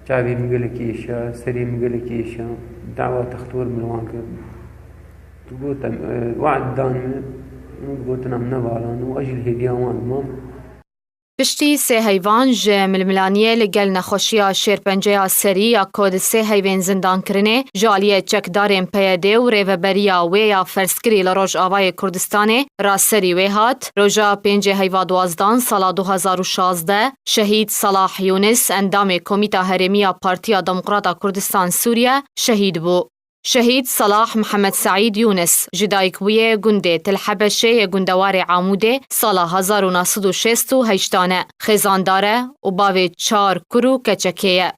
شعبي مقلك إيشا سري مقلك إيشا دعوة تختور من واقع تقول وعد دانمه تقول تنام نبالان وأجل هدية وان پشتی سه هیوان جه ململانیه لگل نخوشیا شیرپنجه سری یا کود سه هیوان زندان کرنه جالیه چکدارین پیاده و ریوبریا و یا فرسکری لروج آوای کردستانه را سری و هات روژا 5 هیوا 12 سال 2016 شهید صلاح یونس اندام کمیته هرمیا پارتیا دموکراتا کردستان سوریه شهید بو. شهید صلاح محمد سعید یونس جدایکویه گنده تلحبشه گندوار عاموده سال 1968 خزانداره و باوی 4 کرو کچکیه.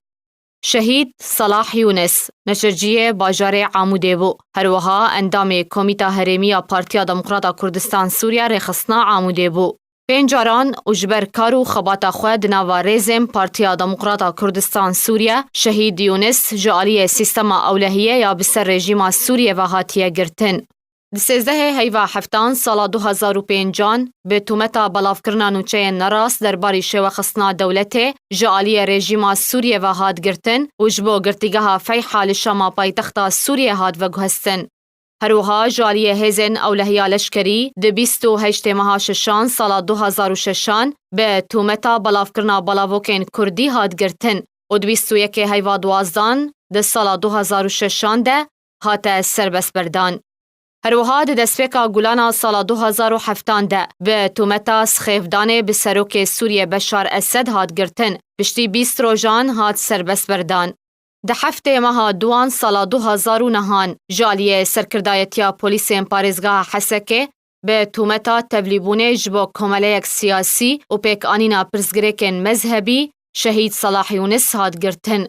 شهید صلاح یونس نشرجیه باجار عاموده بو. هروها اندام کمیته هرمیا پارتیا دموکراتا کردستان سوریه رخصنا عاموده بو. پنجاران اجبر کارو خباتا خود نوارزم پارتیا دموکراتا کردستان سوریه شهید یونس جالی سیستم اولهیه یا بسر رژیم سوریه و هاتیه گرتن. 13 هیوا هفتان سال 2005 به تومتا بلافکرنا نوچه نراس درباری شوخصنا دولته جالی رژیم سوریه و هات گرتن و جبو گرتیگه فی حال شما پایتخت سوریه هات و گهستن. هروها جالیه هزن اولهیا لشکری ده 28 ماه ششان سال 2006 به تومتا بلافکرنا بلاوکین کردی هات گرتن و 21 هیوا 12 ده سال 2006 ده هات سربس بردان. هروها ده دسپیکا گولانا سال 2007 ده به تومتا سخیفدان به سروک سوریه بشار اسد هات گرتن پشتی 20 روزان هات سربس بردان. ده هفته ماه دوان سال 2009 جالیه سرکردایتیا پولیس پارێزگاه حسکه به تومتا تبلیبونه جبو کمالیک سیاسی و پیک آنینا پرزگریکن مذهبی شهید صلاح یونس هات گرتن.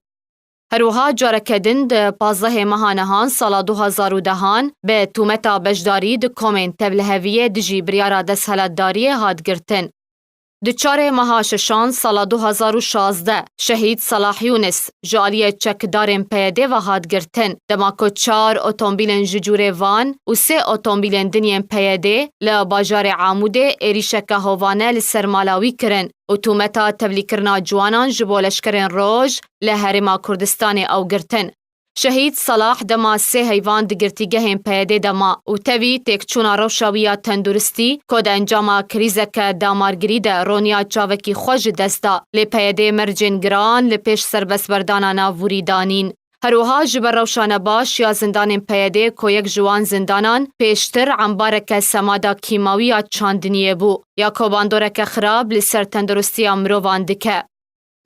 هروها جارکدن ده 15 ماه نهان سال 2010 به تومتا بجداری ده کومن تبلهویه دجی بریارا دستهلتداری هات گرتن. ده 4 ماه ششان سال 2016 شهید صلاح یونس جالیه چکدارین پیاده و هات گرتن دماکو 4 اتومبیلن ججور وان و 3 اتومبیلن دنین پیاده لباجار عاموده ایریشک هوانه لسرمالاوی کرن و تومتا تبلی کرنا جوانان جبولشکرین روژ لحرما کردستان او گرتن. شهید صلاح دما 3 هیوان دگرتیگه هم پیاده دما و تاوی تکچونا روشاویا تندرستی کود انجاما کریزک دامارگری ده رونیا چاوکی خوش دستا لی پیاده مرجن گران لی پیش سربس بردانانا ووری دانین. هروها جبر روشان باش یا زندان پیاده که یک جوان زندانان پیشتر عنبارک سمادا کیماوی چاندنیه بو یا کوباندورک خراب لی سر تندرستی امروان دکه.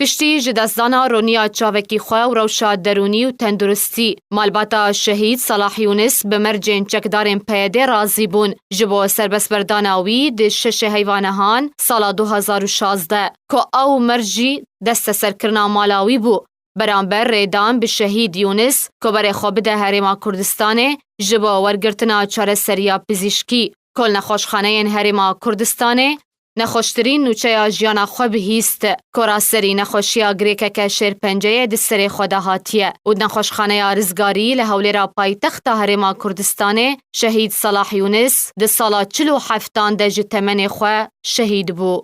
پشتی جدازدانا رونیا چاوکی خواه و روشا درونی و تندرستی مالباتا شهید صلاح یونس به مرجن چکدارین پیاده رازی بون جبو سربس برداناوی ده 6 هیوانهان سال 2016 که او مرجی دست سرکرنا مالاوی بو برانبر ریدان به شهید یونس که بر خواب ده هرما کردستانه جبو ورگرتنا چار سریا پزیشکی کل نخوشخانه هرما کردستانه نخوشترین نوچه آجیانا خواب هیست که سری نخوشیا گریکه که شیرپنجه ده سر خوده هاتیه و نخوشخانه رزگاری لحولی را پای تخت هرما کردستانه شهید صلاح یونس ده سالا 47 ده جتمن خواه شهید بو.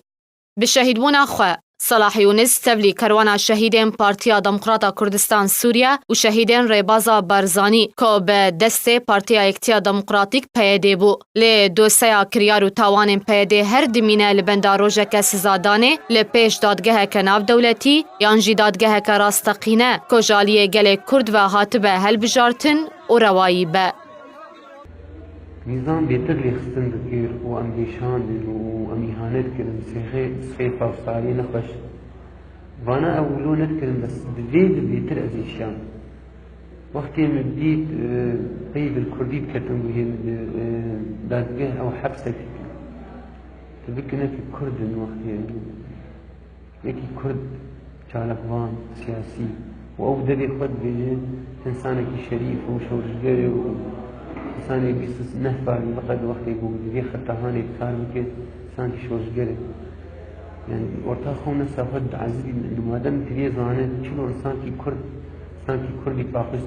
به شهید بونا خواه صلاح یونس تبلی کروانا شهیدین پارتیا دموکراتا کردستان سوریه و شهیدین ریبازا برزانی که به دست پارتیا یکتیا دموکراتیک پیاده بو لی دوسیا کریار و تاوان پیاده هر دمینه لبندا روژه که سزادانه لی پیش دادگه که ناو دولتی یانجی دادگه که راستقینه که جالیه گل کرد و هاتبه هل بجارتن و روایی به. نظام بيتغلي خصن دكير وأمريشان وأميهانات كلم سخيفة وصالي نخش وانا أولو نتكلم بس بديد بيتر أزيشان وقت ما بديت طيب الكردي بكتن وهي دادقه أو حبسك تبكنا في كرد وقت يعني يكي كرد شالقوان سياسي وأو دبي خد بيجي إنسانك شريف وشورجري إنسان بيسس نهفاني لقد وقت يقول ذي خطهاني بكار بكت إنسان كشوش قرب يعني ورتا خونا سافد عزيزي إنه ما دام تري زانه شنو إنسان كي كرد إنسان كي كردي باقيس